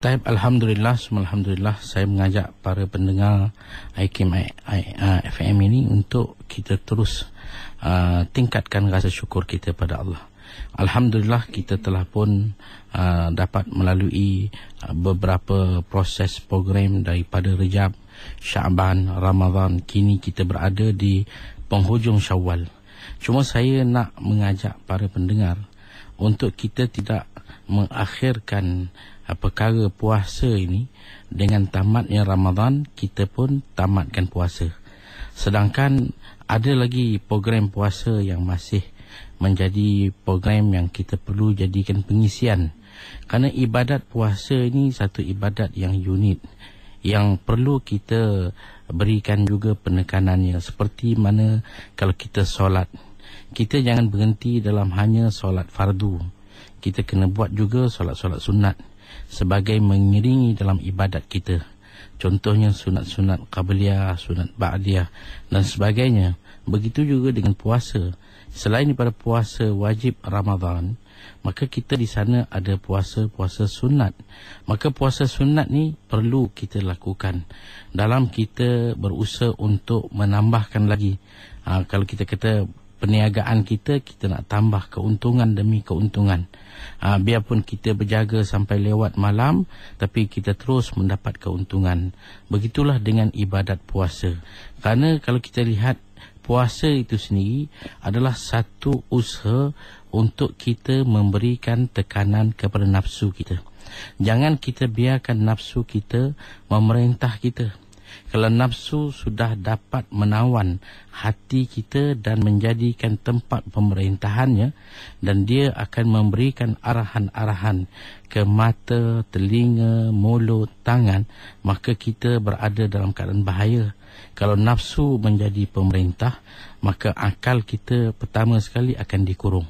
Taib, Alhamdulillah, Alhamdulillah, saya mengajak para pendengar IKIM FM ini untuk kita terus tingkatkan rasa syukur kita pada Allah. Alhamdulillah, kita telah pun dapat melalui beberapa proses program daripada Rejab, Syaban, Ramadan. Kini kita berada di penghujung Syawal. Cuma saya nak mengajak para pendengar untuk kita tidak mengakhirkan perkara puasa ini dengan tamatnya Ramadan, kita pun tamatkan puasa. Sedangkan ada lagi program puasa yang masih menjadi program yang kita perlu jadikan pengisian. Kerana ibadat puasa ini satu ibadat yang unik, yang perlu kita berikan juga penekanannya. Seperti mana kalau kita solat, kita jangan berhenti dalam hanya solat fardu. Kita kena buat juga solat-solat sunat sebagai mengiringi dalam ibadat kita. Contohnya sunat-sunat qabliyah, sunat ba'diyah dan sebagainya. Begitu juga dengan puasa. Selain daripada puasa wajib Ramadan, maka kita di sana ada puasa-puasa sunat. Maka puasa sunat ni perlu kita lakukan dalam kita berusaha untuk menambahkan lagi. Kalau kita kata perniagaan kita nak tambah keuntungan demi keuntungan. Biarpun kita berjaga sampai lewat malam, tapi kita terus mendapat keuntungan. Begitulah dengan ibadat puasa. Kerana kalau kita lihat, puasa itu sendiri adalah satu usaha untuk kita memberikan tekanan kepada nafsu kita. Jangan kita biarkan nafsu kita memerintah kita. Kalau nafsu sudah dapat menawan hati kita dan menjadikan tempat pemerintahannya, dan dia akan memberikan arahan-arahan ke mata, telinga, mulut, tangan, maka kita berada dalam keadaan bahaya. Kalau nafsu menjadi pemerintah, maka akal kita pertama sekali akan dikurung.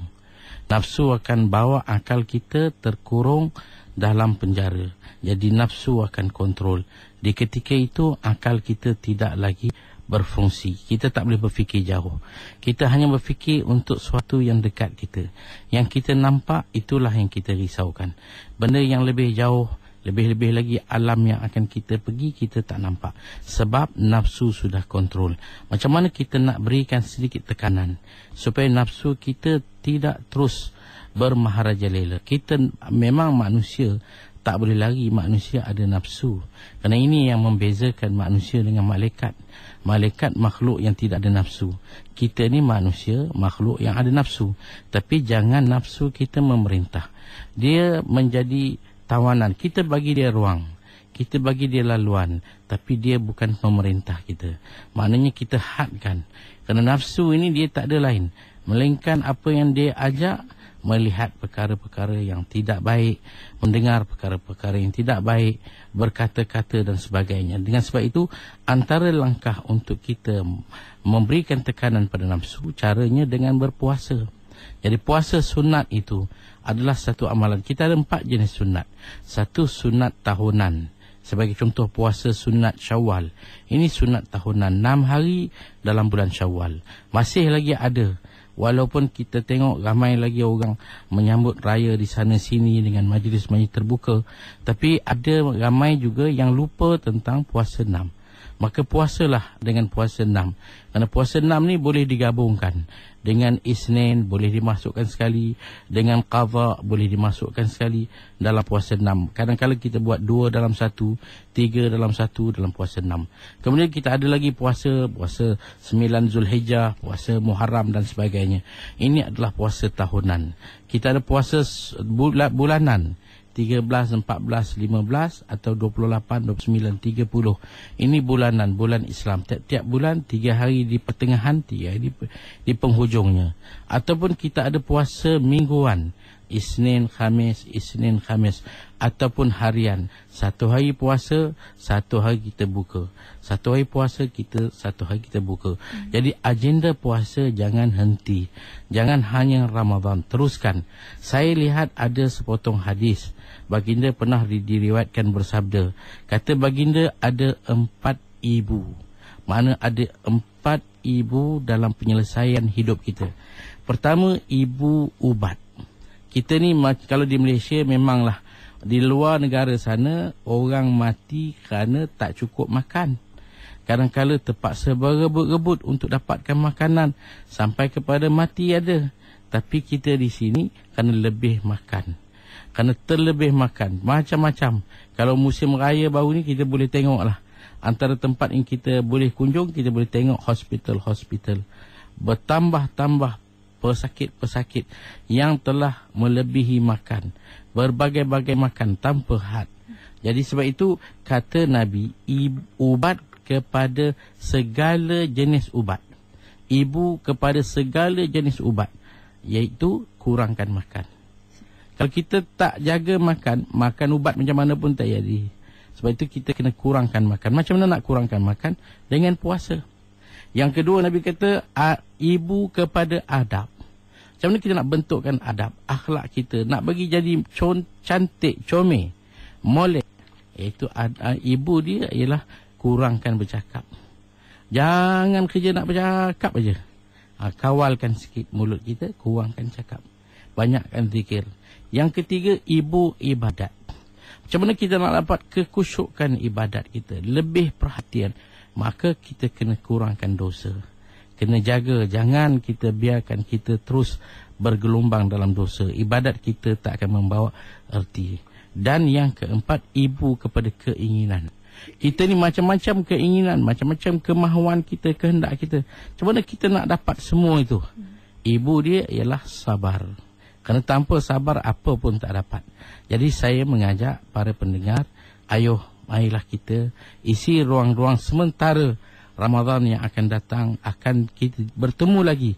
Nafsu akan bawa akal kita terkurung dalam penjara. Jadi nafsu akan kontrol. Di ketika itu akal kita tidak lagi berfungsi. Kita tak boleh berfikir jauh. Kita hanya berfikir untuk sesuatu yang dekat kita. Yang kita nampak, itulah yang kita risaukan. Benda yang lebih jauh, lebih-lebih lagi alam yang akan kita pergi, kita tak nampak. Sebab nafsu sudah kontrol. Macam mana kita nak berikan sedikit tekanan supaya nafsu kita tidak terus bermaharajalela. Kita memang manusia, tak boleh lari, manusia ada nafsu. Kerana ini yang membezakan manusia dengan malaikat. Malaikat makhluk yang tidak ada nafsu. Kita ni manusia, makhluk yang ada nafsu. Tapi jangan nafsu kita memerintah. Dia menjadi tawanan. Kita bagi dia ruang, kita bagi dia laluan, tapi dia bukan pemerintah kita. Maknanya kita hadkan. Kerana nafsu ini dia tak ada lain melainkan apa yang dia ajak, melihat perkara-perkara yang tidak baik, mendengar perkara-perkara yang tidak baik, berkata-kata dan sebagainya. Dengan sebab itu, antara langkah untuk kita memberikan tekanan pada nafsu, caranya dengan berpuasa. Jadi puasa sunat itu adalah satu amalan. Kita ada 4 jenis sunat. Satu sunat tahunan. Sebagai contoh, puasa sunat Syawal. Ini sunat tahunan, 6 hari dalam bulan Syawal. Masih lagi ada. Walaupun kita tengok ramai lagi orang menyambut raya di sana sini dengan majlis-majlis terbuka, tapi ada ramai juga yang lupa tentang puasa 6. Maka puasalah dengan puasa 6. Kerana puasa 6 ni boleh digabungkan. Dengan Isnin boleh dimasukkan sekali, dengan Qadha boleh dimasukkan sekali dalam puasa 6. Kadang-kadang kita buat 2 dalam 1, 3 dalam 1 dalam puasa 6. Kemudian kita ada lagi puasa 9 Zulhijjah, puasa Muharram dan sebagainya. Ini adalah puasa tahunan. Kita ada puasa bulanan, 13, 14, 15 atau 28, 29, 30. Ini bulanan, bulan Islam. Tiap-tiap bulan 3 hari di pertengahan, 3 hari di penghujungnya. Ataupun kita ada puasa mingguan, Isnin, Khamis, Isnin, Khamis. Ataupun harian, 1 hari puasa, 1 hari kita buka. 1 hari puasa, 1 hari kita buka. Jadi agenda puasa jangan henti. Jangan hanya Ramadan, teruskan. Saya lihat ada sepotong hadis. Baginda pernah diriwayatkan bersabda. Kata baginda ada 4 ibu. Mana ada 4 ibu dalam penyelesaian hidup kita. Pertama, ibu ubat. Kita ni kalau di Malaysia memanglah di luar negara sana orang mati kerana tak cukup makan. Kadang-kadang terpaksa berebut-rebut untuk dapatkan makanan sampai kepada mati ada. Tapi kita di sini kerana lebih makan. Kerana terlebih makan. Macam-macam. Kalau musim raya baru ni kita boleh tengok lah. Antara tempat yang kita boleh kunjung, kita boleh tengok hospital-hospital. Bertambah-tambah pesakit-pesakit yang telah melebihi makan. Berbagai-bagai makan tanpa had. Jadi sebab itu kata Nabi, ubat kepada segala jenis ubat. Ibu kepada segala jenis ubat. Iaitu kurangkan makan. Kalau kita tak jaga makan, makan ubat macam mana pun tak jadi. Sebab itu kita kena kurangkan makan. Macam mana nak kurangkan makan? Dengan puasa. Yang kedua Nabi kata, ibu kepada adab. Macam mana kita nak bentukkan adab, akhlak kita, nak bagi jadi cantik, comel, molek. Iaitu ibu dia ialah kurangkan bercakap. Jangan kerja nak bercakap aja. Kawalkan sikit mulut kita, kurangkan cakap. Banyakkan zikir. Yang ketiga, ibu ibadat. Macam mana kita nak dapat kekhusyukan ibadat kita, lebih perhatian, maka kita kena kurangkan dosa. Kena jaga, jangan kita biarkan kita terus bergelombang dalam dosa. Ibadat kita tak akan membawa erti. Dan yang keempat, ibu kepada keinginan. Kita ni macam-macam keinginan, macam-macam kemahuan kita, kehendak kita. Macam mana kita nak dapat semua itu? Ibu dia ialah sabar. Kerana tanpa sabar, apa pun tak dapat. Jadi saya mengajak para pendengar, marilah kita isi ruang-ruang sementara Ramadan yang akan datang, akan kita bertemu lagi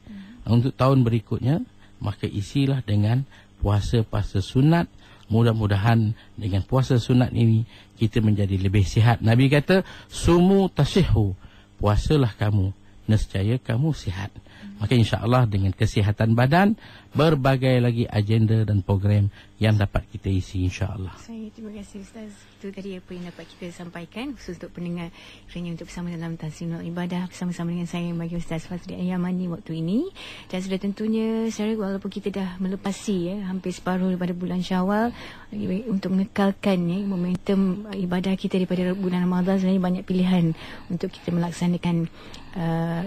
untuk tahun berikutnya. Maka isilah dengan puasa-puasa sunat. Mudah-mudahan dengan puasa sunat ini kita menjadi lebih sihat. Nabi kata, sumu tasihhu, puasalah kamu, nescaya kamu sihat. Maka insya-Allah dengan kesihatan badan, berbagai lagi agenda dan program yang dapat kita isi insya-Allah. Terima kasih Ustaz. Itu tadi apa yang dapat kita sampaikan khusus untuk pendengar kiranya untuk bersama dalam Tanzimul Ibadah bersama-sama dengan saya bagi Ustaz Fazli Ayamani waktu ini. Dan sudah tentunya secara walaupun kita dah melepasi hampir separuh daripada bulan Syawal, untuk mengekalkan momentum ibadah kita daripada bulan Ramadan, sebenarnya banyak pilihan untuk kita melaksanakan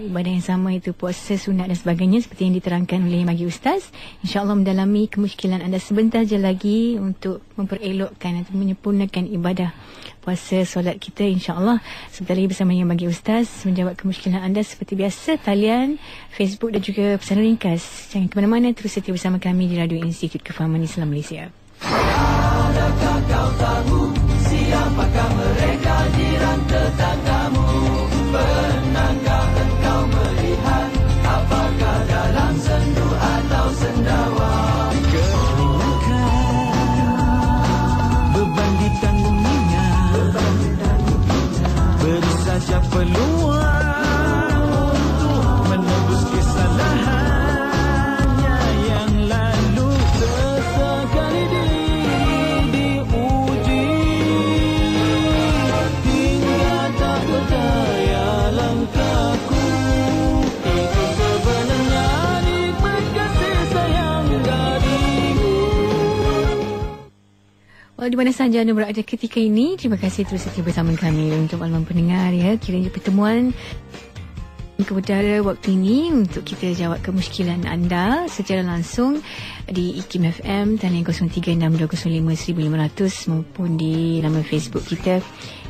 ibadah yang sama, itu puasa sunat dan sebagainya seperti yang diterangkan oleh Magi Ustaz. InsyaAllah mendalami kemusykilan anda sebentar je lagi untuk memperelokkan atau menyempurnakan ibadah puasa solat kita insyaAllah. Sebentar lagi bersama dengan Magi Ustaz menjawab kemusykilan anda seperti biasa, talian, Facebook dan juga pesanan ringkas. Jangan ke mana-mana, terus setia bersama kami di Radio Institut Kefahaman Islam Malaysia. Adakah kau tahu siapakah mereka jiran tetanggamu? Pernahkah engkau melihat apakah dalam sendu atau sendawa? Beban ditanggunginya, beri saja peluang untuk menebus kesalahannya yang lalu. Sesekali diuji hingga tak berdaya langkahku. Itu sebenarnya nikmat kasih sayang darimu. Di mana sahaja anda berada ketika ini, terima kasih terus setia bersama kami. Untuk makluman pendengar kiranya pertemuan kepada waktu ini untuk kita jawab kemusykilan anda secara langsung di IKIM FM talian 0362051500 maupun di laman Facebook kita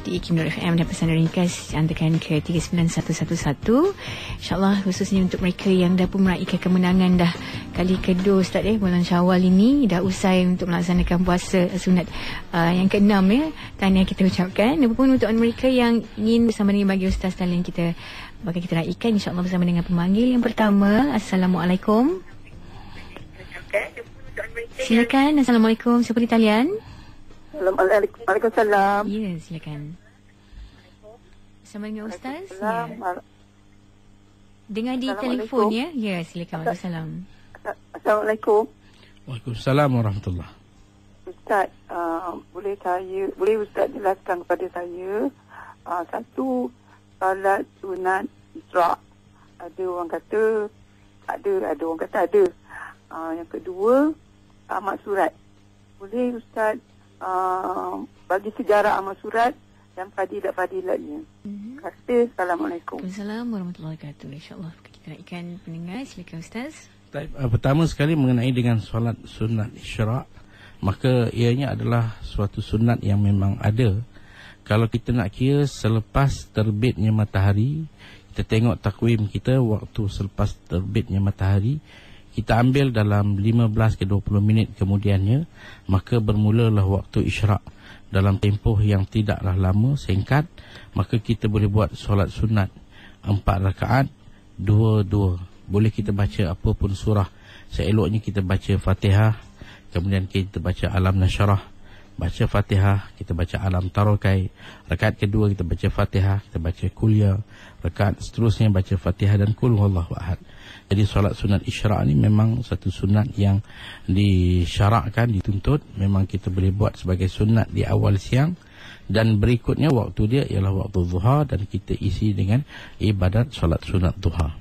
di IKIM.FM dan pesan ringkas hantarkan ke 39111. InsyaAllah khususnya untuk mereka yang dah pun meraihkan kemenangan dah kali kedua Ustaz bulan Syawal ini, dah usai untuk melaksanakan puasa sunat yang ke-6 tahniah kita ucapkan. Dan pun untuk mereka yang ingin bersama dengan bagi Ustaz talian kita bakal kita raikan insyaAllah bersama dengan pemanggil yang pertama. Assalamualaikum. Silakan. Assalamualaikum. Siapa di talian? Waalaikumsalam. Ya, silakan. Bersama dengan Ustaz. Ya. Dengar di telefon ya. Ya, silakan. Waalaikumsalam. Assalamualaikum. Waalaikumsalam warahmatullahi. Ustaz, boleh Ustaz jelaskan kepada saya satu salat sunat Isra'. Ada orang kata ada orang kata ada. Yang kedua tamat surat. Boleh Ustaz bagi sejarah amal surat dan fadilat-fadilatnya. Terima kasih. Assalamualaikum. Waalaikumsalam warahmatullahi wabarakatuh. InsyaAllah kita naikkan pendengar. Silakan Ustaz. Pertama sekali mengenai dengan solat sunat isyraq, maka ianya adalah suatu sunat yang memang ada. Kalau kita nak kira selepas terbitnya matahari, kita tengok takwim kita waktu selepas terbitnya matahari, kita ambil dalam 15 ke 20 minit kemudiannya, maka bermulalah waktu isyraq. Dalam tempoh yang tidaklah lama, singkat, maka kita boleh buat solat sunat 4 rakaat, 2-2. Boleh kita baca apa pun surah. Seeloknya kita baca Fatihah, kemudian kita baca Alam Nasyrah, baca Fatihah, kita baca Alam Tarokai. Rakaat kedua kita baca Fatihah, kita baca Kuliah. Rakaat seterusnya baca Fatihah dan Qul Huwallahu Ahad. Jadi solat sunat isyraq ni memang satu sunat yang disyarakkan, dituntut. Memang kita boleh buat sebagai sunat di awal siang, dan berikutnya waktu dia ialah waktu zuhar, dan kita isi dengan ibadat solat sunat duha.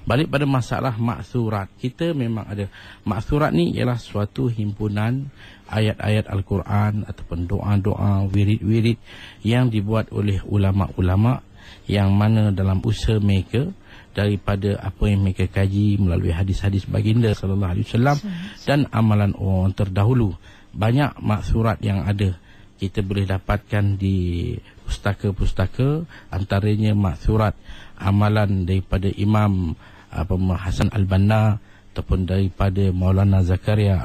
Balik pada masalah maksurat, kita memang ada maksurat ni ialah suatu himpunan ayat-ayat Al-Quran ataupun doa-doa, wirid-wirid yang dibuat oleh ulama-ulama yang mana dalam usaha mereka daripada apa yang mereka kaji melalui hadis-hadis baginda sallallahu alaihi wasallam dan amalan orang terdahulu. Banyak maksurat yang ada kita boleh dapatkan di pustaka-pustaka, antaranya maksurat amalan daripada Imam Hasan Al-Banna ataupun daripada Maulana Zakaria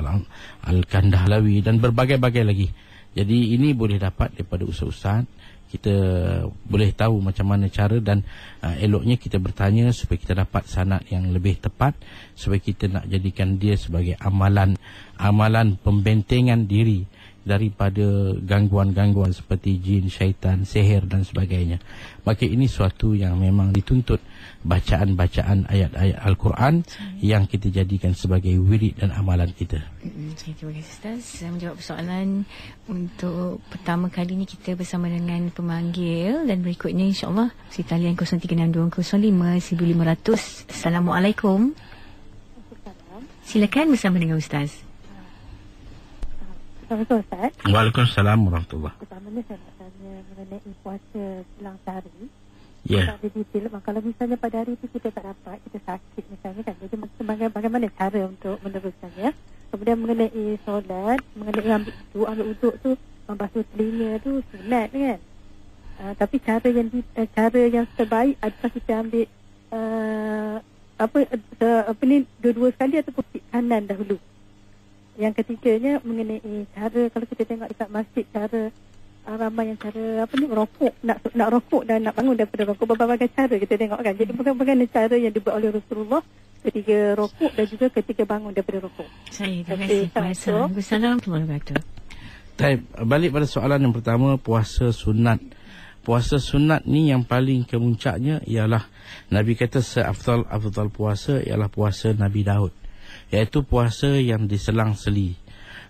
Al-Kandahlawi dan berbagai-bagai lagi. Jadi ini boleh dapat daripada ustaz-ustaz. Kita boleh tahu macam mana cara, dan eloknya kita bertanya supaya kita dapat sanad yang lebih tepat, supaya kita nak jadikan dia sebagai amalan pembentengan diri daripada gangguan-gangguan seperti jin, syaitan, sihir dan sebagainya. Maka ini suatu yang memang dituntut, bacaan-bacaan ayat-ayat Al-Quran yang kita jadikan sebagai wirid dan amalan kita. Terima kasih Ustaz. Saya menjawab persoalan untuk pertama kali ni kita bersama dengan pemanggil, dan berikutnya insyaAllah si talian 0362051500. Assalamualaikum. Silakan bersama dengan Ustaz. Assalamualaikum Ustaz. Waalaikumsalam warahmatullahi. Pertamanya saya nak tanya mengenai puasa selang sehari. Ya. Tak ada detail. Kalau misalnya pada hari itu kita tak dapat, kita sakit misalnya kan. Jadi bagaimana cara untuk meneruskannya? Kemudian mengenai solat, mengenai ambil uduk tu, membasuh telinga tu sunat kan. Tapi cara yang terbaik adalah kita ambil dua-dua sekali ataupun kanan dahulu. Yang ketiganya mengenai cara, kalau kita tengok dekat masjid, cara ramai yang cara rokok, nak rokok dan nak bangun daripada rokok, berbagai cara kita tengok kan. Jadi bagaimana cara yang dibuat oleh Rasulullah ketika rokok dan juga ketika bangun daripada rokok. Terima kasih. Assalamualaikum. Balik pada soalan yang pertama, puasa sunat. Puasa sunat ni yang paling kemuncaknya ialah Nabi kata seafdal puasa ialah puasa Nabi Daud, iaitu puasa yang diselang-seli.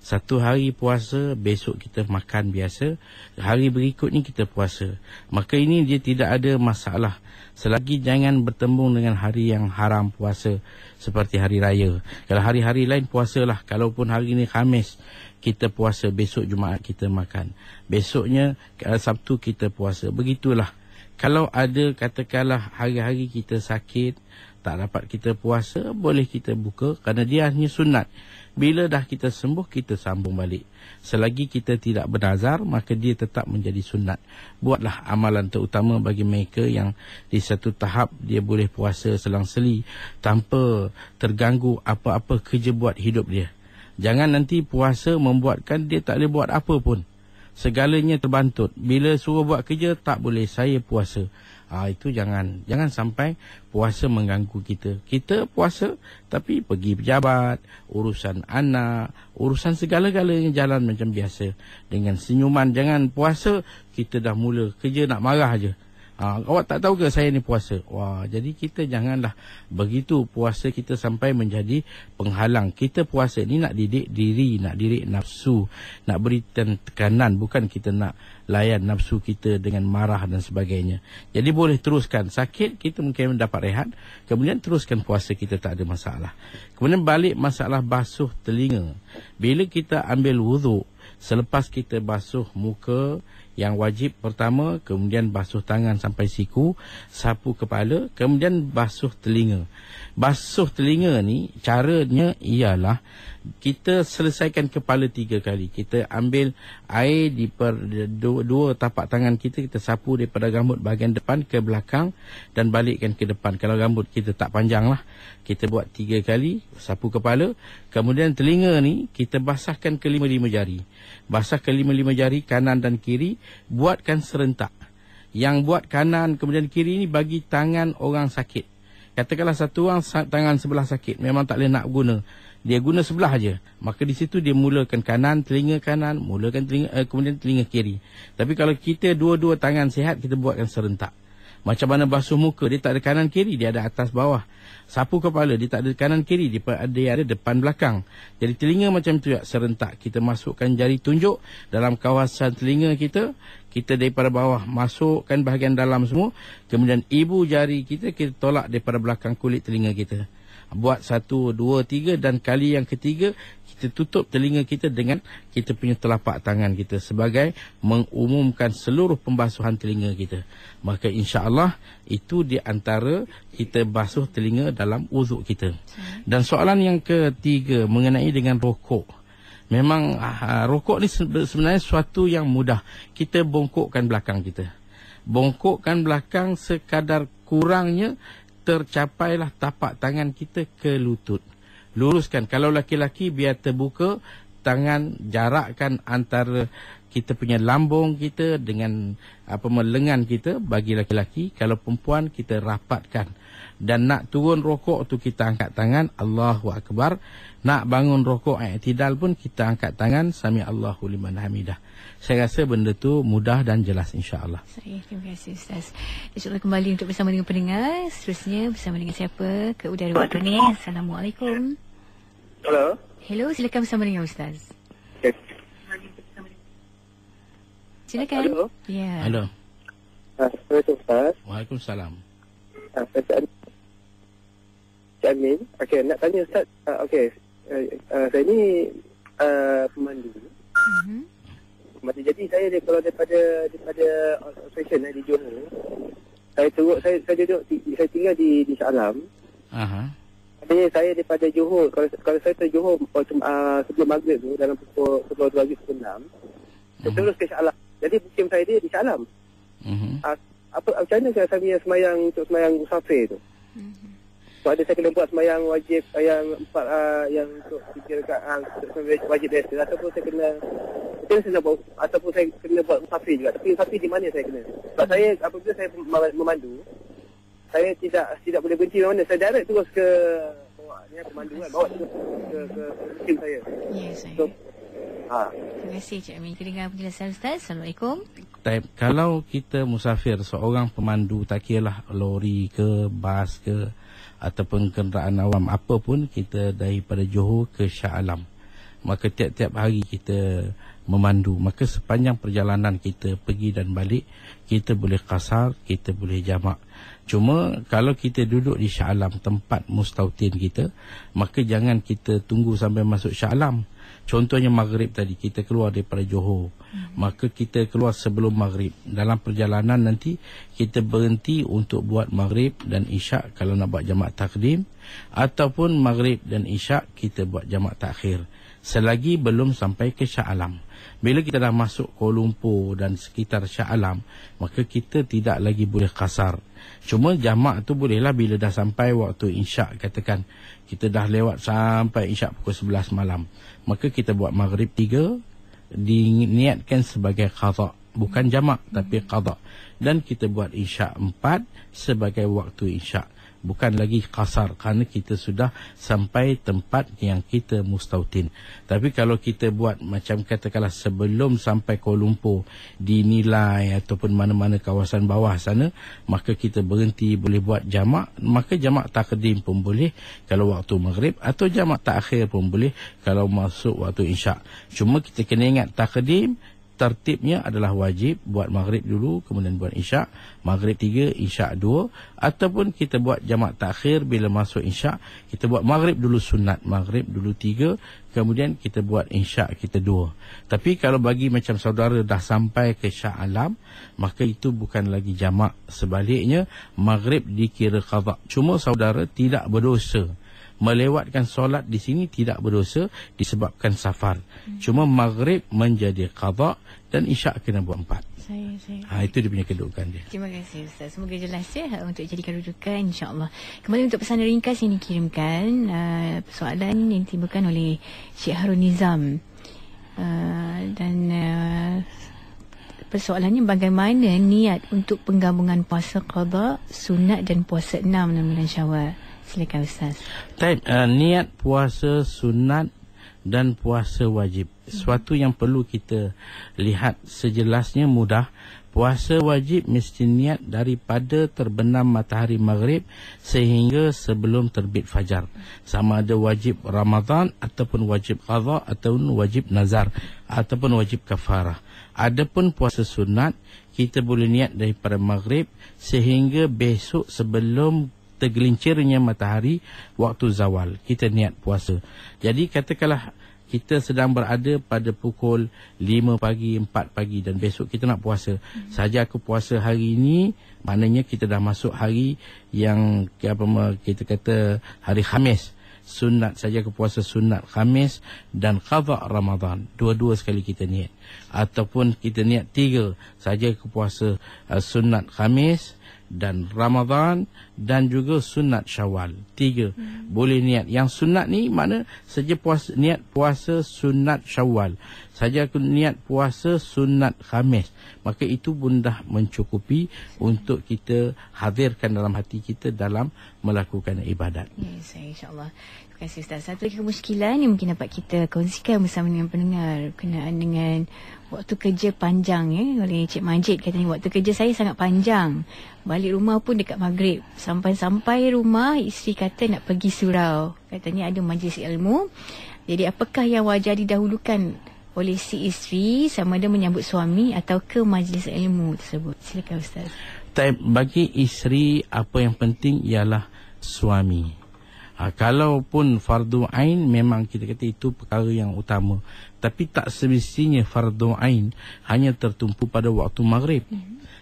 Satu hari puasa, besok kita makan biasa, hari berikutnya kita puasa. Maka ini dia tidak ada masalah selagi jangan bertembung dengan hari yang haram puasa seperti hari raya. Kalau hari-hari lain puasalah. Kalaupun hari ini Khamis kita puasa, besok Jumaat kita makan, besoknya Sabtu kita puasa. Begitulah. Kalau ada katakanlah hari-hari kita sakit, tak dapat kita puasa, boleh kita buka kerana dia hanya sunat. Bila dah kita sembuh, kita sambung balik. Selagi kita tidak bernazar, maka dia tetap menjadi sunat. Buatlah amalan terutama bagi mereka yang di satu tahap dia boleh puasa selang-seli tanpa terganggu apa-apa kerja buat hidup dia. Jangan nanti puasa membuatkan dia tak boleh buat apa pun. Segalanya terbantut. Bila suruh buat kerja, tak boleh, saya puasa. Itu jangan sampai puasa mengganggu kita. Kita puasa tapi pergi pejabat, urusan anak, urusan segala-galanya jalan macam biasa dengan senyuman. Jangan puasa kita dah mula kerja nak marah aje. Awak tak tahu ke saya ni puasa? Jadi kita janganlah begitu puasa kita sampai menjadi penghalang. Kita puasa ni nak didik diri, nak didik nafsu, nak beri tekanan, bukan kita nak layan nafsu kita dengan marah dan sebagainya. Jadi boleh teruskan. Sakit kita mungkin dapat rehat, kemudian teruskan puasa kita, tak ada masalah. Kemudian balik masalah basuh telinga. Bila kita ambil wuduk, Selepas kita basuh muka yang wajib pertama, kemudian basuh tangan sampai siku, sapu kepala, kemudian basuh telinga. Basuh telinga ni caranya ialah kita selesaikan kepala 3 kali. Kita ambil air di dua tapak tangan kita, kita sapu daripada rambut bahagian depan ke belakang dan balikkan ke depan. Kalau rambut kita tak panjang lah, kita buat 3 kali, sapu kepala. Kemudian telinga ni kita basahkan ke 5 jari. Basah ke 5 jari kanan dan kiri, buatkan serentak. Yang buat kanan kemudian kiri ni bagi tangan orang sakit. Katakanlah satu orang tangan sebelah sakit, memang tak boleh nak guna, dia guna sebelah aja, maka di situ dia mulakan kanan, telinga kanan, mulakan telinga, kemudian telinga kiri. Tapi kalau kita dua-dua tangan sihat, kita buatkan serentak. Macam mana basuh muka, dia tak ada kanan kiri, dia ada atas bawah. Sapu kepala, dia tak ada kanan kiri, dia ada depan belakang. Jadi telinga macam tu ya, serentak. Kita masukkan jari tunjuk dalam kawasan telinga kita, kita daripada bawah masukkan bahagian dalam semua, kemudian ibu jari kita tolak daripada belakang kulit telinga kita. Buat 1, 2, 3 dan kali yang ketiga kita tutup telinga kita dengan kita punya telapak tangan kita sebagai mengumumkan seluruh pembasuhan telinga kita. Maka insya-Allah itu di antara kita basuh telinga dalam wuduk kita. Dan soalan yang ketiga mengenai dengan rokok. Memang rokok ni sebenarnya suatu yang mudah. Kita bongkokkan belakang kita. Bongkokkan belakang sekadar kurangnya tercapailah tapak tangan kita ke lutut. Luruskan. Kalau laki-laki biar terbuka, tangan jarakkan antara kita punya lambung kita dengan lengan kita bagi laki-laki. Kalau perempuan kita rapatkan. Dan nak turun rokok tu kita angkat tangan, Allahu Akbar. Nak bangun rokok i'tidal pun kita angkat tangan, Sami Allahu liman hamidah. Saya rasa benda tu mudah dan jelas insya-Allah. Terima kasih Ustaz. InsyaAllah kembali untuk bersama dengan pendengar. Seterusnya bersama dengan siapa ke udara waktu ni. Assalamualaikum. Hello. Hello, silakan bersama dengan Ustaz. Silakan. Hello. Ya. Halo. Assalamualaikum Ustaz. Waalaikumsalam. Cik Amin. Okey, nak tanya Ustaz. Saya ni pemandu. Jadi saya kalau daripada operation di Johor, saya duduk saya tinggal di Shah Alam. Artinya saya daripada Johor, kalau saya ke Johor sebelum maghrib tu dalam pukul 12 pukul 6, saya terus ke Shah Alam. Jadi mukim saya di Shah Alam. Macam mana saya semayang untuk semayang musafir tu? So ada saya kena buat semayang wajib yang 4 yang untuk 3 rakaat wajib biasa, ataupun saya kena buat, ataupun saya kena buat musafir juga. Tapi musafir di mana saya kena? Sebab saya apabila saya memandu, saya tidak boleh berhenti mana. Saya direct terus ke pemandu kan, bawa terus ke mukim saya. Ya, saya. So, terima kasih Cik Amin. Kita dengar penjelasan Ustaz. Assalamualaikum. Kalau kita musafir, seorang pemandu, tak kiralah lori ke, bas ke, ataupun kenderaan awam apapun, kita daripada Johor ke Shah Alam, maka tiap-tiap hari kita memandu. Maka sepanjang perjalanan kita pergi dan balik, kita boleh qasar, kita boleh jamak. Cuma kalau kita duduk di Shah Alam, tempat mustautin kita, maka jangan kita tunggu sampai masuk Shah Alam. Contohnya maghrib tadi, kita keluar daripada Johor, maka kita keluar sebelum maghrib. Dalam perjalanan nanti kita berhenti untuk buat maghrib dan isyak kalau nak buat jamak takdim, ataupun maghrib dan isyak kita buat jamak takhir selagi belum sampai ke Shah Alam. Bila kita dah masuk Kuala Lumpur dan sekitar Shah Alam, maka kita tidak lagi boleh qasar. Cuma jamak tu bolehlah bila dah sampai waktu isyak. Katakan kita dah lewat sampai isyak pukul 11 malam, maka kita buat maghrib 3, diniatkan sebagai qada, bukan jamak tapi qada. Dan kita buat isyak 4 sebagai waktu isyak, bukan lagi qasar, kerana kita sudah sampai tempat yang kita mustautin. Tapi kalau kita buat macam katakanlah sebelum sampai Kuala Lumpur, di Nilai ataupun mana-mana kawasan bawah sana, maka kita berhenti boleh buat jamak. Maka jamak takdim pun boleh kalau waktu maghrib, atau jamak takhir pun boleh kalau masuk waktu isyak. Cuma kita kena ingat takdim tertibnya adalah wajib buat maghrib dulu, kemudian buat isyak, maghrib 3, isyak 2, ataupun kita buat jamak takhir bila masuk isyak, kita buat maghrib dulu sunat, maghrib dulu 3, kemudian kita buat isyak kita 2. Tapi kalau bagi macam saudara dah sampai ke Shah Alam, maka itu bukan lagi jamak, sebaliknya maghrib dikira qada. Cuma saudara tidak berdosa. Melewatkan solat di sini tidak berdosa disebabkan safar. Cuma maghrib menjadi qada dan isyak kena buat 4. Itu dia punya kedudukan dia. Terima kasih Ustaz. Semoga jelas ya untuk jadikan rujukan, insya-Allah. Kembali untuk pesanan ringkas yang dikirimkan, soalan yang ditimbulkan oleh Syekh Harun Nizam. Dan persoalannya, bagaimana niat untuk penggabungan puasa qada, sunat dan puasa 6 dalam bulan Syawal? Silakan Ustaz. Niat puasa sunat dan puasa wajib, sesuatu yang perlu kita lihat sejelasnya, mudah. Puasa wajib mesti niat daripada terbenam matahari maghrib sehingga sebelum terbit fajar. Sama ada wajib Ramadan ataupun wajib qada ataupun wajib nazar ataupun wajib kafarah. Adapun puasa sunat, kita boleh niat daripada maghrib sehingga besok sebelum tergelincirnya matahari waktu zawal, kita niat puasa. Jadi katakanlah kita sedang berada pada pukul 5 pagi, 4 pagi dan besok kita nak puasa. Saja aku puasa hari ini, maknanya kita dah masuk hari yang kita kata hari Khamis. Sunat saja aku puasa sunat Khamis dan qada Ramadan. Dua-dua sekali kita niat. Ataupun kita niat 3 saja aku puasa sunat Khamis dan Ramadan dan juga sunat Syawal. 3 boleh niat. Yang sunat ni mana saja puasa, niat puasa sunat Syawal, saja aku niat puasa sunat Khamis, maka itu pun dah mencukupi untuk kita hadirkan dalam hati kita dalam melakukan ibadat. Yes, insya-Allah. Terima kasih Ustaz. Satu lagi kemusykilan yang mungkin dapat kita kongsikan bersama dengan pendengar berkenaan dengan waktu kerja panjang ya. Oleh Cik Majid katanya, waktu kerja saya sangat panjang. Balik rumah pun dekat maghrib. Sampai rumah, isteri kata nak pergi surau. Katanya ada majlis ilmu. Jadi apakah yang wajar didahulukan oleh si isteri, sama ada menyambut suami atau ke majlis ilmu tersebut? Silakan Ustaz. Bagi isteri, apa yang penting ialah suami. Kalaupun fardu ain, memang kita kata itu perkara yang utama. Tapi tak semestinya fardu ain hanya tertumpu pada waktu maghrib.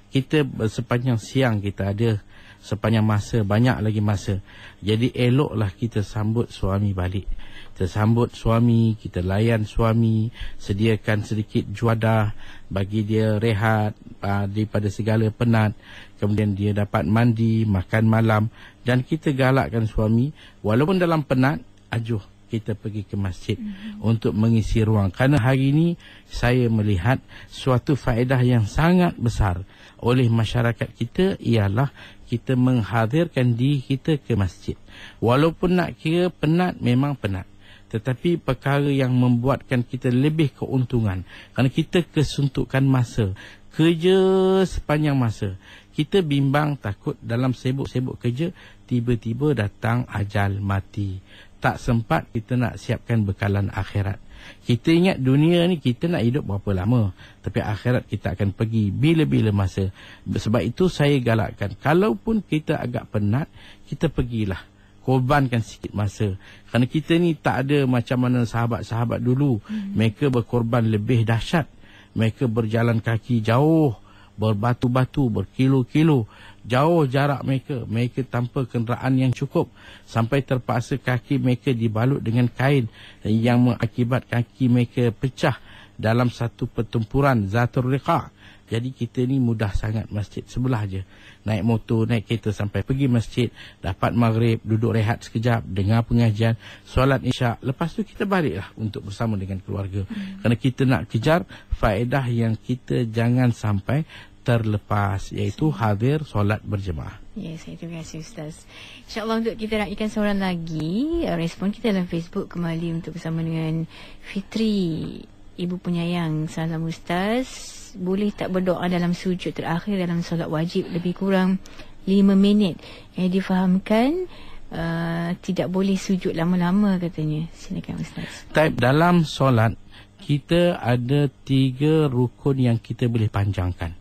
Kita sepanjang siang kita ada, sepanjang masa, banyak lagi masa. Jadi eloklah kita sambut suami balik. Kita sambut suami, kita layan suami, sediakan sedikit juadah bagi dia rehat daripada segala penat. Kemudian dia dapat mandi, makan malam. Dan kita galakkan suami, walaupun dalam penat, ajuh kita pergi ke masjid untuk mengisi ruang. Kerana hari ini saya melihat suatu faedah yang sangat besar oleh masyarakat kita ialah kita menghadirkan diri kita ke masjid. Walaupun nak kira penat, memang penat. Tetapi perkara yang membuatkan kita lebih keuntungan. Kerana kita kesuntukan masa. Kerja sepanjang masa. Kita bimbang takut dalam sibuk-sibuk kerja, tiba-tiba datang ajal mati. Tak sempat kita nak siapkan bekalan akhirat. Kita ingat dunia ni kita nak hidup berapa lama. Tapi akhirat kita akan pergi bila-bila masa. Sebab itu saya galakkan, kalaupun kita agak penat, kita pergilah. Korbankan sikit masa. Kerana kita ni tak ada macam mana sahabat-sahabat dulu. Mereka berkorban lebih dahsyat. Mereka berjalan kaki jauh, berbatu-batu, berkilo-kilo. Jauh jarak mereka. Mereka tanpa kenderaan yang cukup. Sampai terpaksa kaki mereka dibalut dengan kain yang mengakibatkan kaki mereka pecah dalam satu pertempuran Zatul Riqa'. Jadi kita ni mudah sangat, masjid sebelah je. Naik motor, naik kereta sampai pergi masjid, dapat maghrib, duduk rehat sekejap, dengar pengajian, solat isyak. Lepas tu kita baliklah untuk bersama dengan keluarga. Kerana kita nak kejar faedah yang kita jangan sampai terlepas, iaitu hadir solat berjemaah. Yes, terima kasih Ustaz. InsyaAllah untuk kita raikan seorang lagi respon kita dalam Facebook kembali untuk bersama dengan Fitri, Ibu Penyayang. Salam Ustaz, boleh tak berdoa dalam sujud terakhir dalam solat wajib lebih kurang 5 minit? Yang difahamkan tidak boleh sujud lama-lama katanya. Silakan Ustaz. Dalam solat kita ada 3 rukun yang kita boleh panjangkan.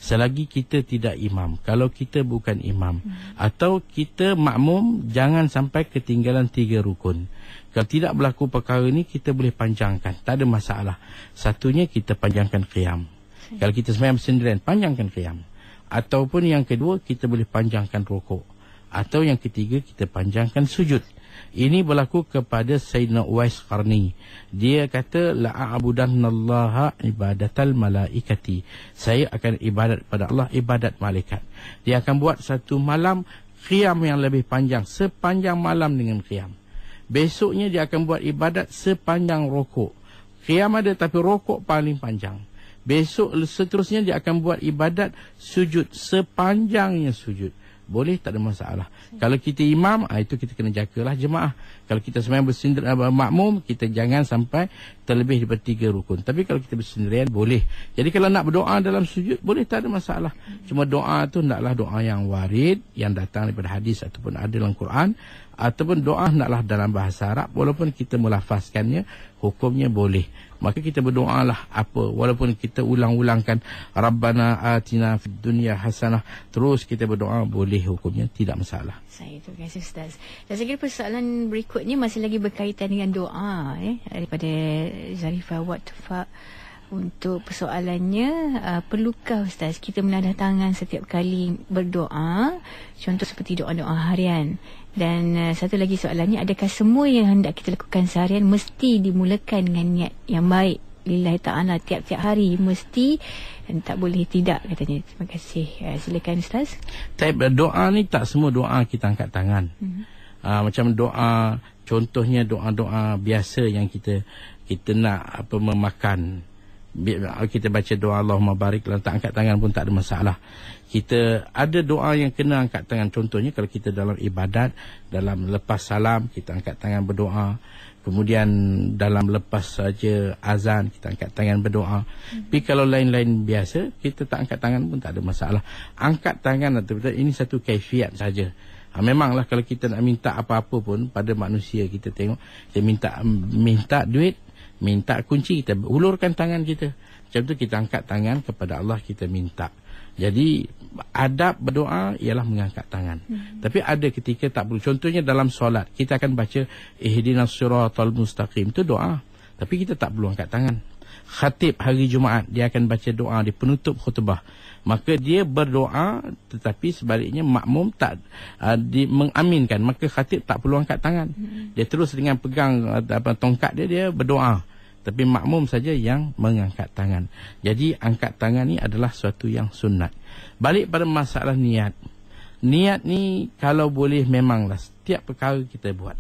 Selagi kita tidak imam. Kalau kita bukan imam atau kita makmum, jangan sampai ketinggalan 3 rukun. Kalau tidak berlaku perkara ini, kita boleh panjangkan, tak ada masalah. Satunya, kita panjangkan qiyam. Kalau kita sembahyang bersendirian, panjangkan qiyam. Ataupun yang kedua, kita boleh panjangkan rukuk. Atau yang ketiga, kita panjangkan sujud. Ini berlaku kepada Sayyidina Uwais Qarni. Dia kata, la'abudannallaha ibadatal malaikati. Saya akan ibadat pada Allah, ibadat malaikat. Dia akan buat satu malam qiyam yang lebih panjang, sepanjang malam dengan qiyam. Besoknya dia akan buat ibadat sepanjang rokok. Qiyam ada tapi rokok paling panjang. Besok seterusnya dia akan buat ibadat sujud sepanjangnya sujud. Boleh, tak ada masalah. Kalau kita imam, itu kita kena jagalah jemaah. Kalau kita sembahyang bersendirian makmum, kita jangan sampai terlebih daripada 3 rukun. Tapi kalau kita bersendirian, boleh. Jadi kalau nak berdoa dalam sujud, boleh, tak ada masalah. Cuma doa tu naklah doa yang warid, yang datang daripada hadis ataupun ada dalam Quran. Ataupun doa naklah dalam bahasa Arab, walaupun kita melafazkannya, hukumnya boleh. Maka kita berdoalah apa, walaupun kita ulang-ulangkan Rabbana atina fid dunya hasanah, terus kita berdoa, boleh hukumnya, tidak masalah. Terima kasih Ustaz. Dan saya kira persoalan berikutnya masih lagi berkaitan dengan doa daripada Zarifah Watfa. Untuk persoalannya, perlukah Ustaz kita menadah tangan setiap kali berdoa, contoh seperti doa-doa harian? Dan satu lagi soalannya, adakah semua yang hendak kita lakukan seharian mesti dimulakan dengan niat yang baik lillahi ta'ala tiap-tiap hari, mesti, dan tak boleh tidak, katanya. Terima kasih. Silakan Ustaz. Doa ni tak semua doa kita angkat tangan. Macam doa, contohnya doa-doa biasa yang kita nak memakan. Kita baca doa Allahumma barik, tak angkat tangan pun tak ada masalah. Kita ada doa yang kena angkat tangan. Contohnya kalau kita dalam ibadat, dalam lepas salam kita angkat tangan berdoa. Kemudian dalam lepas saja azan kita angkat tangan berdoa. Tapi kalau lain-lain biasa, kita tak angkat tangan pun tak ada masalah. Angkat tangan ini satu kaifiat saja. Memanglah kalau kita nak minta apa-apa pun pada manusia, kita tengok, kita minta duit, minta kunci, kita ulurkan tangan kita. Macam tu kita angkat tangan kepada Allah, kita minta. Jadi adab berdoa ialah mengangkat tangan. Tapi ada ketika tak perlu. Contohnya dalam solat, kita akan baca ihdinas siratal mustaqim, itu doa. Tapi kita tak perlu angkat tangan. Khatib hari Jumaat, dia akan baca doa di penutup khutbah. Maka dia berdoa, tetapi sebaliknya makmum tak mengaminkan. Maka khatib tak perlu angkat tangan. Dia terus dengan pegang tongkat dia berdoa. Tapi makmum saja yang mengangkat tangan. Jadi angkat tangan ni adalah suatu yang sunat. Balik pada masalah niat. Niat ni kalau boleh memanglah setiap perkara kita buat.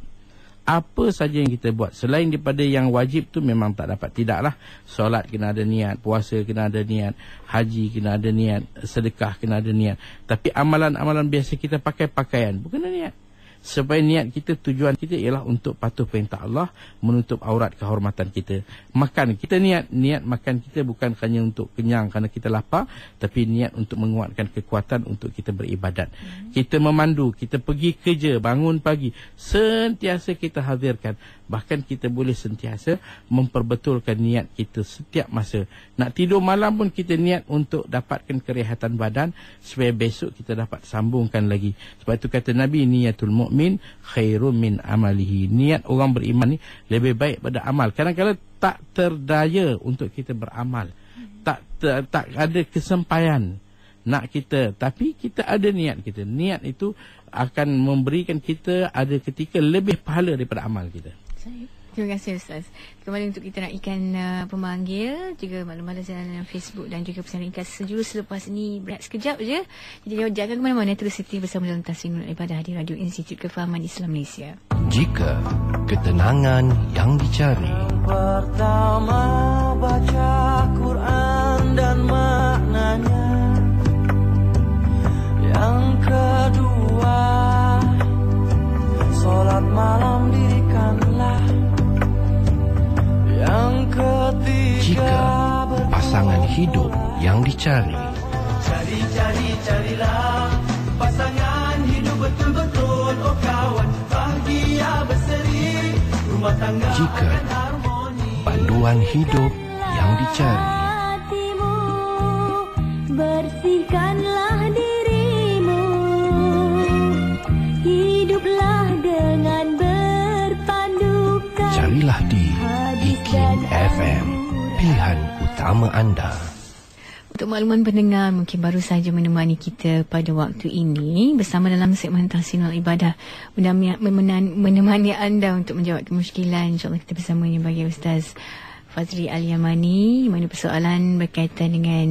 Apa saja yang kita buat selain daripada yang wajib tu memang tak dapat. Tidaklah solat kena ada niat, puasa kena ada niat, haji kena ada niat, sedekah kena ada niat. Tapi amalan-amalan biasa kita pakai pakaian bukan niat. Supaya niat kita, tujuan kita ialah untuk patuh perintah Allah, menutup aurat kehormatan kita. Makan, kita niat makan kita bukan hanya untuk kenyang kerana kita lapar, tapi niat untuk menguatkan kekuatan untuk kita beribadat. Kita memandu, kita pergi kerja, bangun pagi, sentiasa kita hadirkan. Bahkan kita boleh sentiasa memperbetulkan niat kita setiap masa. Nak tidur malam pun kita niat untuk dapatkan kerehatan badan, supaya besok kita dapat sambungkan lagi. Sebab itu kata Nabi, niyatul mu'min khairun min amalihi. Niat orang beriman ni lebih baik pada amal. Kadang-kadang tak terdaya untuk kita beramal, tak ada kesempayan nak kita, tapi kita ada niat kita. Niat itu akan memberikan kita ada ketika lebih pahala daripada amal kita. Terima kasih Ustaz. Kembali untuk kita naikkan pemanggil, juga maklumat dalam Facebook dan juga pesan ringkas sejurus selepas ini. Berat sekejap je. Jadi jangan ke mana-mana, terus setia bersama dalam Tasminul Ibadah di Radio Institut Kefahaman Islam Malaysia. Jika ketenangan yang dicari, pertama baca Quran dan maknanya, yang kedua solat malam dirikanlah, yang ketiga jika pasangan hidup yang dicari, carilah pasangan hidup betul-betul, oh kawan, bahagia berseri, rumah tangga jika akan harmoni. panduan hidup yang dicari. Hatimu, bersihkanlah dirimu, hiduplah dengan berpandukan. Carilah di IKIM FM, pilihan utama anda. Untuk makluman pendengar, mungkin baru saja menemani kita pada waktu ini bersama dalam segmen Tahsinul Ibadah, menemani anda untuk menjawab kemusykilan. InsyaAllah kita bersama yang bagi Ustaz Fazli Al-Yamani, mana persoalan berkaitan dengan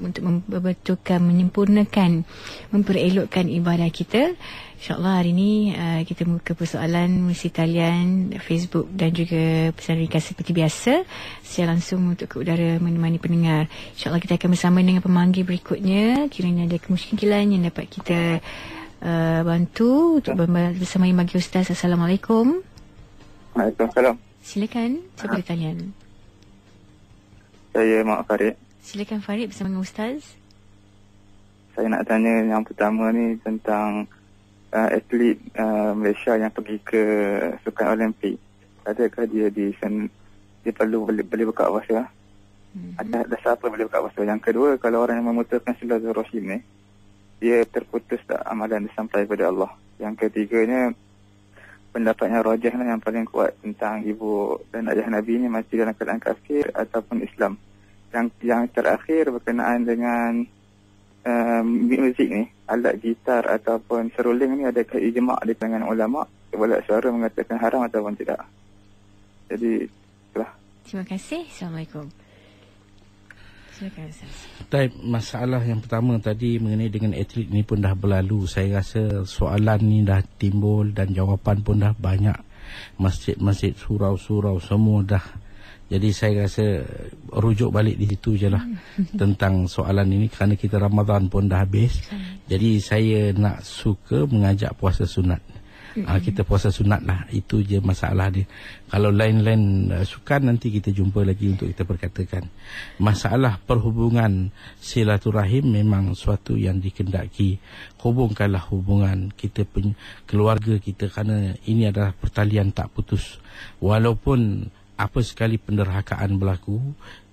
untuk membetulkan, menyempurnakan, memperelokkan ibadah kita. InsyaAllah hari ini kita buka persoalan mesti talian Facebook dan juga pesan ringkas seperti biasa secara langsung untuk ke udara menemani pendengar. InsyaAllah kita akan bersama dengan pemanggil berikutnya. Kiranya ada kemusykilan yang dapat kita bantu untuk bersama yang bagi Ustaz. Assalamualaikum. Waalaikumsalam. Silakan, siapa talian? Saya Mak Farid. Silakan Farid bersama dengan Ustaz. Saya nak tanya yang pertama ni tentang atlet Malaysia yang pergi ke Sukan Olimpik. Adakah dia perlu boleh buka puasa? Ada dasar apa boleh buka puasa? Yang kedua, kalau orang yang memutuskan silaturahim ni, dia terputus tak amalan dia sampai kepada Allah? Yang ketiganya, pendapatnya rajah lah yang paling kuat tentang ibu dan ayah Nabi ni mati dalam keadaan kafir ataupun Islam. Yang terakhir berkenaan dengan muzik ni, alat gitar ataupun seruling ni, adakah ijma' di kalangan ulama' kebalat suara mengatakan haram ataupun tidak? Jadi itulah. Terima kasih. Assalamualaikum. Silakan Ustaz. Masalah yang pertama tadi mengenai dengan atlet ni pun dah berlalu. Saya rasa soalan ni dah timbul dan jawapan pun dah banyak. Masjid-masjid, surau-surau semua dah. Jadi saya rasa rujuk balik di situ je lah tentang soalan ini, kerana kita Ramadan pun dah habis. Jadi saya nak suka mengajak puasa sunat. Kita puasa sunat lah. Itu je masalah dia. Kalau lain-lain sukan, nanti kita jumpa lagi untuk kita perkatakan. Masalah perhubungan silaturahim memang suatu yang dikendaki. Hubungkanlah hubungan kita punya keluarga kita, kerana ini adalah pertalian tak putus. Walaupun apa sekali penderhakaan berlaku,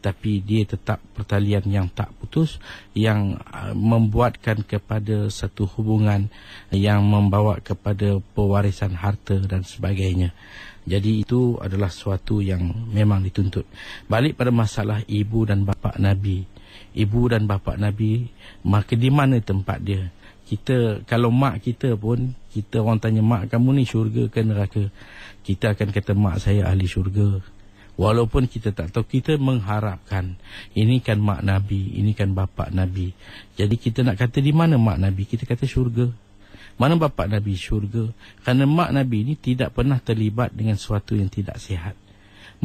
tapi dia tetap pertalian yang tak putus, yang membuatkan kepada satu hubungan yang membawa kepada pewarisan harta dan sebagainya. Jadi itu adalah suatu yang memang dituntut. Balik pada masalah ibu dan bapa Nabi. Ibu dan bapa Nabi, maka di mana tempat dia? Kita, kalau mak kita pun, kita orang tanya, mak kamu ni syurga ke neraka? Kita akan kata, mak saya ahli syurga. Walaupun kita tak tahu, kita mengharapkan. Ini kan mak Nabi, ini kan bapa Nabi. Jadi kita nak kata di mana mak Nabi, kita kata syurga. Mana bapa Nabi, syurga. Kerana mak Nabi ini tidak pernah terlibat dengan sesuatu yang tidak sihat.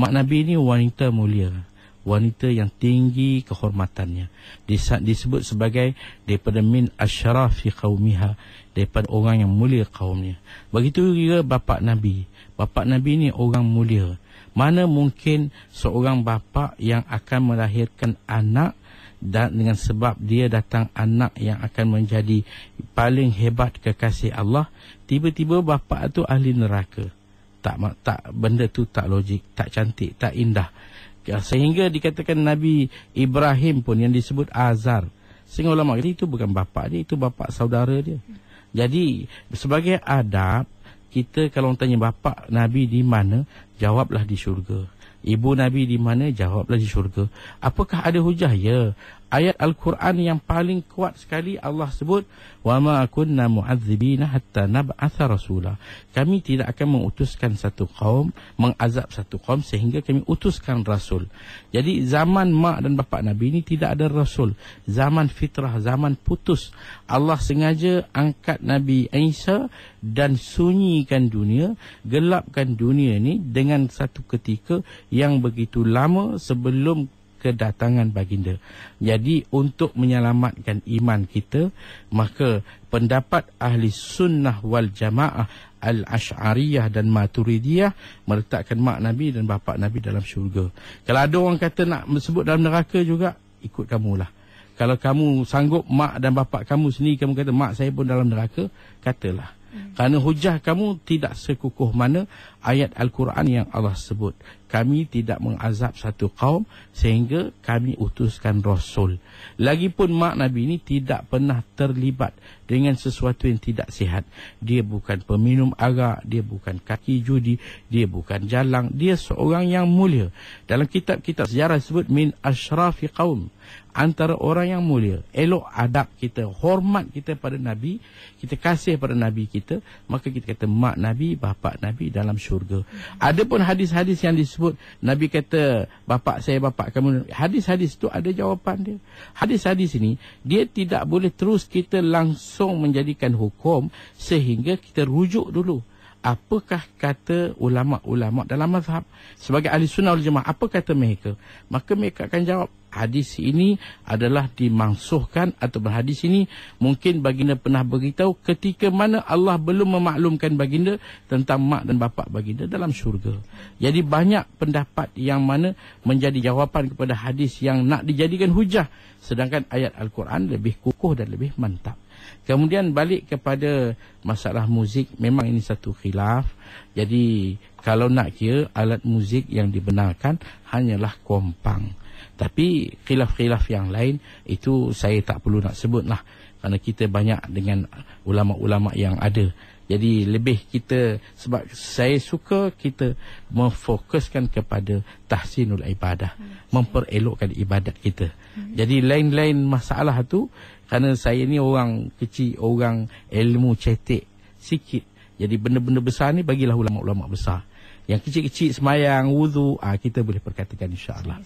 Mak Nabi ini wanita mulia, wanita yang tinggi kehormatannya. Disebut sebagai daripada min asyrafi qaumiha, daripada orang yang mulia kaumnya. Begitu juga bapa Nabi. Bapa Nabi ini orang mulia. Mana mungkin seorang bapa yang akan melahirkan anak, dan dengan sebab dia datang anak yang akan menjadi paling hebat kekasih Allah, tiba-tiba bapa tu ahli neraka. Tak benda tu tak logik, tak cantik, tak indah. Sehingga dikatakan Nabi Ibrahim pun yang disebut Azar. Sehingga ulama kata itu bukan bapa dia, itu bapa saudara dia. Jadi sebagai adab, kita kalau tanya bapa Nabi di mana, jawablah di syurga. Ibu Nabi di mana, jawablah di syurga. Apakah ada hujah? Ya. Ayat Al-Quran yang paling kuat sekali Allah sebut, wa ma kunna mu'adzibina hatta nab'atha rasula. Kami tidak akan mengutuskan satu kaum, mengazab satu kaum sehingga kami utuskan rasul. Jadi zaman mak dan bapa Nabi ini tidak ada rasul. Zaman fitrah, zaman putus. Allah sengaja angkat Nabi Isa dan sunyikan dunia, gelapkan dunia ini dengan satu ketika yang begitu lama sebelum kedatangan baginda. Jadi untuk menyelamatkan iman kita, maka pendapat ahli sunnah wal jamaah al-Asy'ariyah dan Maturidiyah meletakkan mak Nabi dan bapa Nabi dalam syurga. Kalau ada orang kata nak sebut dalam neraka juga, ikut kamulah. Kalau kamu sanggup mak dan bapa kamu sendiri, kamu kata mak saya pun dalam neraka, katalah. Kerana hujah kamu tidak sekukuh mana ayat Al-Quran yang Allah sebut, kami tidak mengazab satu kaum sehingga kami utuskan Rasul. Lagipun mak Nabi ini tidak pernah terlibat dengan sesuatu yang tidak sihat. Dia bukan peminum arak, dia bukan kaki judi, dia bukan jalang, dia seorang yang mulia. Dalam kitab-kitab sejarah sebut min asyrafi qaum, antara orang yang mulia. Elok adab kita, hormat kita pada Nabi, kita kasih pada Nabi kita, maka kita kata mak Nabi, bapa Nabi dalam syurga. Adapun hadis-hadis yang disebut Nabi kata bapa saya, bapa kamu, hadis-hadis itu ada jawapan dia. Hadis-hadis ini dia tidak boleh terus kita langsung menjadikan hukum sehingga kita rujuk dulu. Apakah kata ulama-ulama dalam mazhab sebagai ahli sunnah wal jamaah, apa kata mereka? Maka mereka akan jawab, hadis ini adalah dimansuhkan, atau hadis ini mungkin baginda pernah beritahu ketika mana Allah belum memaklumkan baginda tentang mak dan bapa baginda dalam syurga. Jadi banyak pendapat yang mana menjadi jawapan kepada hadis yang nak dijadikan hujah, sedangkan ayat Al-Quran lebih kukuh dan lebih mantap. Kemudian balik kepada masalah muzik, memang ini satu khilaf. Jadi kalau nak kira alat muzik yang dibenarkan hanyalah kompang. Tapi khilaf-khilaf yang lain itu saya tak perlu nak sebut lah, kerana kita banyak dengan ulama-ulama yang ada. Jadi lebih kita, sebab saya suka kita memfokuskan kepada tahsinul ibadah, memperelokkan ibadat kita. Jadi lain-lain masalah tu, kerana saya ni orang kecil, orang ilmu cetek sikit. Jadi benda-benda besar ni bagilah ulama-ulama besar. Yang kecil-kecil semayang, wudu, kita boleh perkatakan insya-Allah.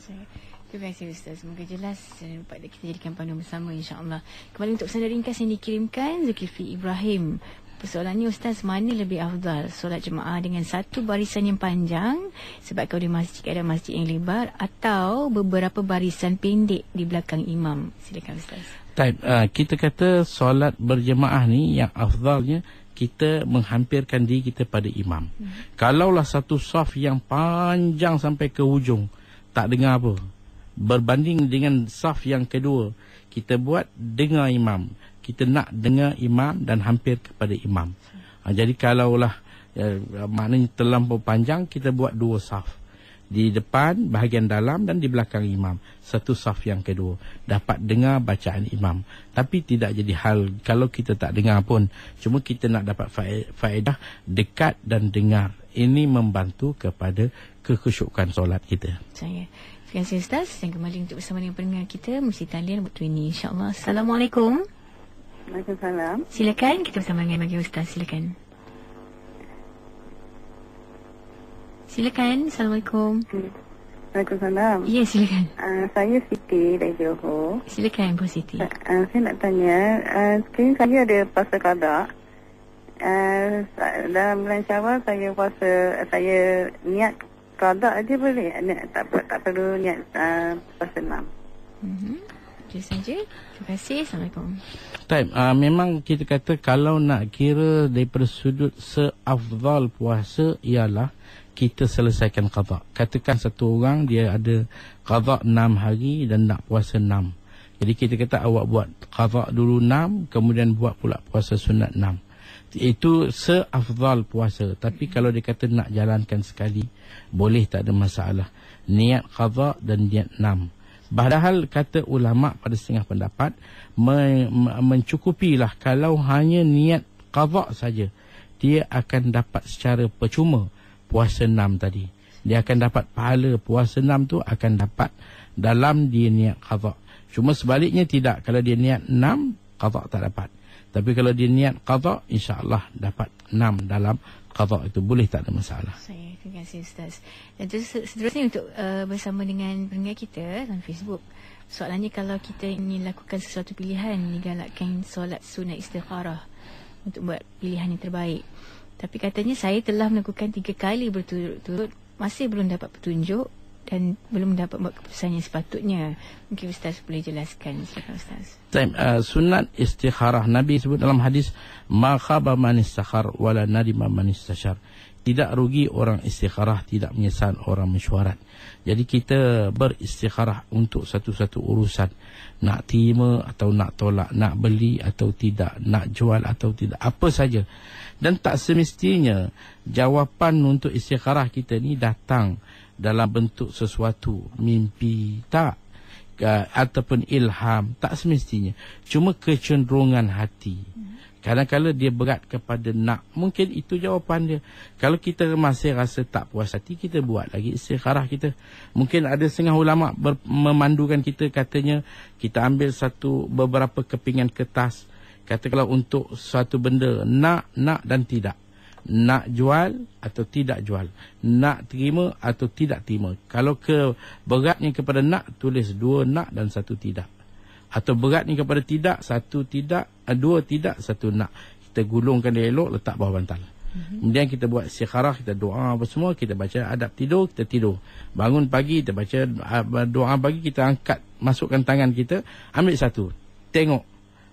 Terima kasih Ustaz. Semoga jelas dapat kita jadikan panduan bersama insya-Allah. Kembali untuk pesanan ringkas yang dikirimkan Zulkifli Ibrahim. Persoalannya Ustaz, mana lebih afdal, solat jemaah dengan satu barisan yang panjang sebab kalau di masjid ada masjid yang lebar, atau beberapa barisan pendek di belakang imam? Silakan Ustaz. Kita kata solat berjemaah ni yang afdalnya kita menghampirkan diri kita pada imam. Kalaulah satu saf yang panjang sampai ke hujung, tak dengar apa, berbanding dengan saf yang kedua, kita buat dengar imam. Kita nak dengar imam dan hampir kepada imam. Jadi kalaulah maknanya terlampau panjang, kita buat dua saf. Di depan, bahagian dalam, dan di belakang imam. Satu saf yang kedua. Dapat dengar bacaan imam. Tapi tidak jadi hal kalau kita tak dengar pun. Cuma kita nak dapat faedah dekat dan dengar. Ini membantu kepada kekhusyukan solat kita. Terima kasih Ustaz. Dan kembali untuk bersama dengan pendengar kita, mesti talian waktu ini insya-Allah. Assalamualaikum. Waalaikumsalam. Silakan, kita bersama dengan Bagi Ustaz. Silakan. Silakan. Assalamualaikum. Waalaikumsalam. Ya, silakan. Saya Siti dari Johor. Silakan Bu Siti. Saya nak tanya, sekarang saya ada puasa qada. Dalam bulan Syawal saya puasa, saya niat qada aja boleh? Tak perlu niat puasa 6. Itu saja. Terima kasih. Assalamualaikum. Memang kita kata kalau nak kira daripada sudut seafdal puasa ialah kita selesaikan qada. Katakan satu orang dia ada qada 6 hari dan nak puasa 6. Jadi kita kata awak buat qada dulu 6, kemudian buat pula puasa sunat 6. Itu seafdal puasa. Tapi kalau dia kata nak jalankan sekali, boleh, tak ada masalah. Niat qada dan niat 6. Padahal kata ulama pada setengah pendapat mencukupilah kalau hanya niat qada saja, dia akan dapat secara percuma puasa 6 tadi. Dia akan dapat pahala puasa 6 tu akan dapat dalam dia niat qada. Cuma sebaliknya tidak, kalau dia niat 6 qada tak dapat. Tapi kalau dia niat qada, insya-Allah dapat 6 dalam qada itu, boleh, tak ada masalah. Terima kasih Ustaz. Dan seterusnya untuk bersama dengan pendengar kita dalam Facebook. Soalannya, kalau kita ingin lakukan sesuatu pilihan, digalakkan solat sunat istikharah untuk buat pilihan yang terbaik. Tapi katanya saya telah melakukan 3 kali berturut-turut, masih belum dapat petunjuk dan belum dapat buat keputusan yang sepatutnya. Mungkin Ustaz boleh jelaskan. Silakan Ustaz. Sunat istikharah Nabi sebut dalam hadis, ma khaba man istakhar wala nadima man istashar. Tidak rugi orang istikharah, tidak menyesal orang mesyuarat. Jadi kita beristikharah untuk satu-satu urusan. Nak terima atau nak tolak, nak beli atau tidak, nak jual atau tidak, apa saja. Dan tak semestinya jawapan untuk istikharah kita ni datang dalam bentuk sesuatu, mimpi, tak. Ataupun ilham, tak semestinya. Cuma kecenderungan hati. Kadang-kadang dia berat kepada nak. Mungkin itu jawapan dia. Kalau kita masih rasa tak puas hati, kita buat lagi istikharah kita. Mungkin ada setengah ulama' memandukan kita, katanya kita ambil beberapa kepingan kertas. Katakanlah untuk suatu benda, nak dan tidak. Nak jual atau tidak jual. Nak terima atau tidak terima. Kalau beratnya kepada nak, tulis 2 nak dan 1 tidak. Atau beratnya kepada tidak, 1 tidak, 2 tidak, 1 nak. Kita gulungkan dia elok, letak bawah bantal. Kemudian kita buat istikharah, kita doa apa semua, kita baca adab tidur, kita tidur. Bangun pagi, kita baca doa pagi, kita angkat, masukkan tangan kita, ambil 1, tengok.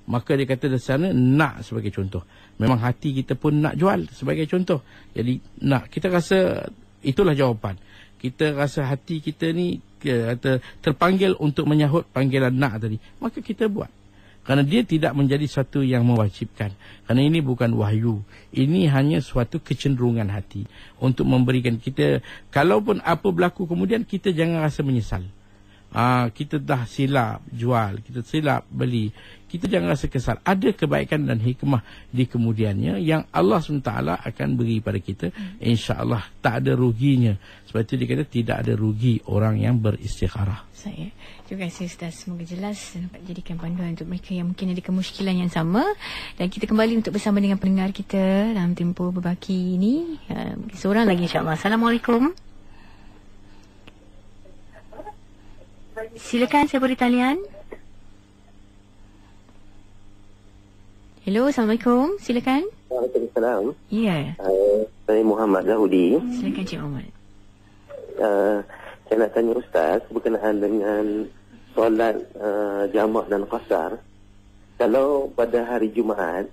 Maka dia kata di sana nak sebagai contoh. Memang hati kita pun nak jual sebagai contoh. Jadi nak, kita rasa itulah jawapan. Kita rasa hati kita ni terpanggil untuk menyahut panggilan nak tadi, maka kita buat. Kerana dia tidak menjadi satu yang mewajibkan. Kerana ini bukan wahyu. Ini hanya suatu kecenderungan hati untuk memberikan kita. Kalaupun apa berlaku kemudian, kita jangan rasa menyesal. Kita dah silap jual, kita silap beli, kita jangan rasa kesal. Ada kebaikan dan hikmah di kemudiannya yang Allah SWT akan beri pada kita. InsyaAllah tak ada ruginya. Sebab itu dia kata tidak ada rugi orang yang beristikharah. Terima kasih Ustaz. Semoga jelas dan dapat jadikan panduan untuk mereka yang mungkin ada kemusykilan yang sama. Dan kita kembali untuk bersama dengan pendengar kita dalam tempoh berbaki ini. Seorang lagi insyaAllah. Assalamualaikum. Silakan, saya beri talian. Hello, Assalamualaikum. Silakan. Waalaikumsalam. Ya. Saya Muhammad Zahudi. Silakan Cik Muhammad. Saya nak tanya Ustaz berkenaan dengan solat jamak dan qasar. Kalau pada hari Jumaat,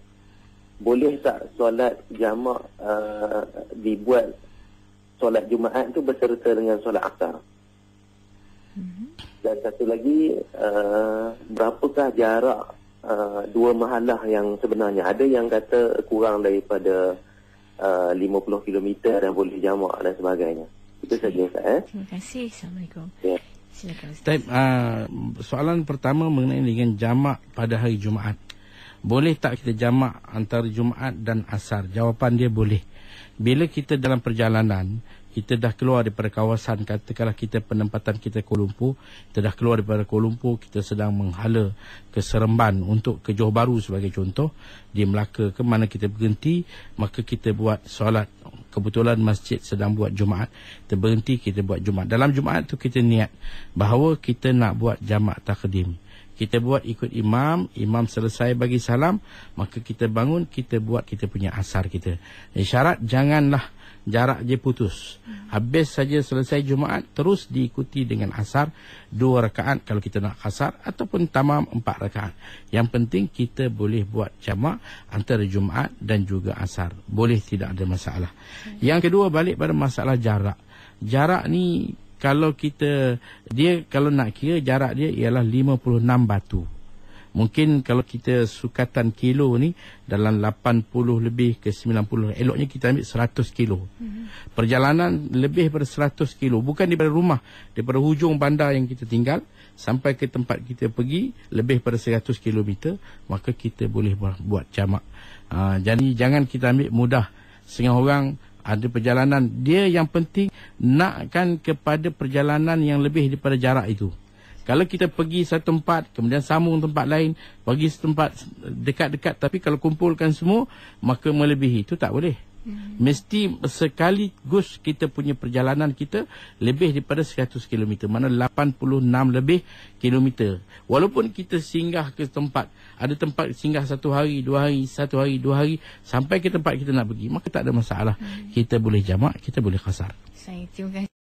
boleh tak solat jamak dibuat solat Jumaat tu berserta dengan solat asar? Dan satu lagi, berapakah jarak 2 mahalah yang sebenarnya? Ada yang kata kurang daripada 50 km dan boleh jamak dan sebagainya. Itu saja Ustaz. Terima kasih. Assalamualaikum. Ya. Silakan Ustaz. Soalan pertama mengenai dengan jamak pada hari Jumaat. Boleh tak kita jamak antara Jumaat dan asar? Jawapan dia boleh. Bila kita dalam perjalanan, kita dah keluar daripada kawasan, katakanlah kita penempatan kita Kuala Lumpur, kita dah keluar daripada Kuala Lumpur, kita sedang menghala ke Seremban untuk ke Johor Bahru sebagai contoh, di Melaka ke mana kita berhenti, maka kita buat solat. Kebetulan masjid sedang buat Jumaat, kita berhenti, kita buat Jumaat. Dalam Jumaat tu kita niat bahawa kita nak buat jamak takdim. Kita buat ikut imam selesai bagi salam, maka kita bangun, kita buat kita punya asar kita. Syarat janganlah jarak je putus. Habis saja selesai Jumaat, terus diikuti dengan asar 2 rakaat kalau kita nak asar, ataupun tamam 4 rakaat. Yang penting kita boleh buat jamak antara Jumaat dan juga asar. Boleh, tidak ada masalah. Yang kedua, balik pada masalah jarak. Jarak ni kalau kalau nak kira jarak dia ialah 56 batu. Mungkin kalau kita sukatan kilo ni dalam 80 lebih ke 90, eloknya kita ambil 100 kilo. Perjalanan lebih daripada 100 kilo. Bukan daripada rumah, daripada hujung bandar yang kita tinggal sampai ke tempat kita pergi lebih daripada 100 kilometer, maka kita boleh buat jamak. Jadi jangan kita ambil mudah. Setengah orang ada perjalanan, dia yang penting nakkan kepada perjalanan yang lebih daripada jarak itu. Kalau kita pergi satu tempat, kemudian sambung tempat lain, pergi setempat dekat-dekat, tapi kalau kumpulkan semua, maka melebihi. Itu tak boleh. Mesti sekaligus kita punya perjalanan kita lebih daripada 100 km. Mana 86 lebih kilometer. Walaupun kita singgah ke tempat, ada tempat singgah 1 hari, 2 hari, 1 hari, 2 hari, sampai ke tempat kita nak pergi, maka tak ada masalah. Kita boleh jamak, kita boleh qasar. Terima kasih.